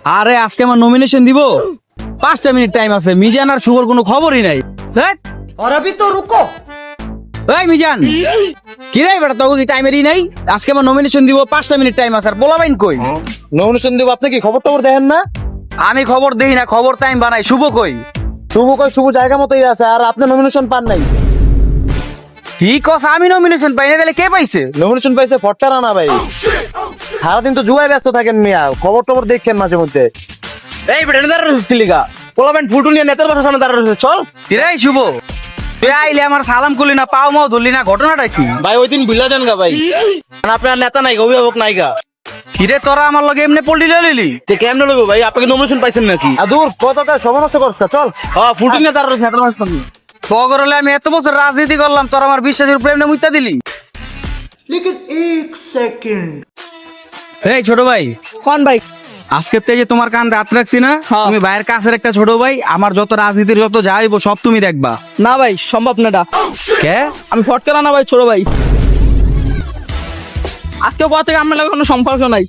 আরে আজকে আমার নমিনেশন দিব, 5টা মিনিট টাইম আছে। মিজান আর শুভর কোনো খবরই নাই। ধ্যাৎ। और अभी तो रुको। এই মিজান, কি রে বেটা, তোকে কি টাইমেরই নাই? আজকে আমার নমিনেশন দিব, 5টা মিনিট টাইম আছে। আর পোলাবাইন কই? নমিনেশন দিব, আপনি কি খবর টবর দেখেন না? আমি খবর দেই না, খবর টাইম বানাই। শুভ কই? শুভ কই? শুভ জায়গা মতোই আছে, আর আপনি নমিনেশন পান নাই। ঠিক কথা, আমি নমিনেশন পাই না, তাহলে কে পাইছে? নমিনেশন পাইছে ফটকা রানা ভাই। সারাদিন তো জুয়ায় ব্যস্ত থাকেন মিয়া, খবর টবর দেখেন মাঝে মধ্যে। এই বেটা দাঁড়া রইছিস লিগা? পোলাবেন ফুলটু নিয়ে নেতার বাসার সামনে দাঁড়া রয়েছে, চল। কিরাই শুভ, তুই আইলে আমার সালাম করলি না, পাও মাও ধরলি না, ঘটনাটা কি? ভাই ওই দিন ভুলা যান গা ভাই, আপনার নেতা নাই, অভিভাবক নাই গা। কিরে তোরা আমার লগে এমনি পল্টি লিলি? তে কেমনে লইব ভাই, আপনাকে নমিনেশন পাইছেন নাকি? দূর কত কাজ সমনষ্ট করছ, চল। হ্যাঁ ফুলটু নিয়ে দাঁড়া রয়েছে নেতার বাসার সামনে। তগরলে আমি এত বছর রাজনীতি করলাম, তোর আমার বিশ্বাসের উপরে এমনি মুইতা দিলি? लेकिन एक सेकंड। এই ছোট ভাই, কোন ভাই? আজকে থেকে তোমার কান রাত রাখছি না, হ্যাঁ। তুমি ভাইয়ের কাছের একটা ছোট ভাই, আমার যত রাজনীতির যত যাইবো সব তুমি দেখবা। না ভাই, সম্ভব না এটা। কে? আমি ফটকা না ভাই, ছোট ভাই। আজকে পর থেকে আপনার লাগে কোনো সম্পর্ক নাই।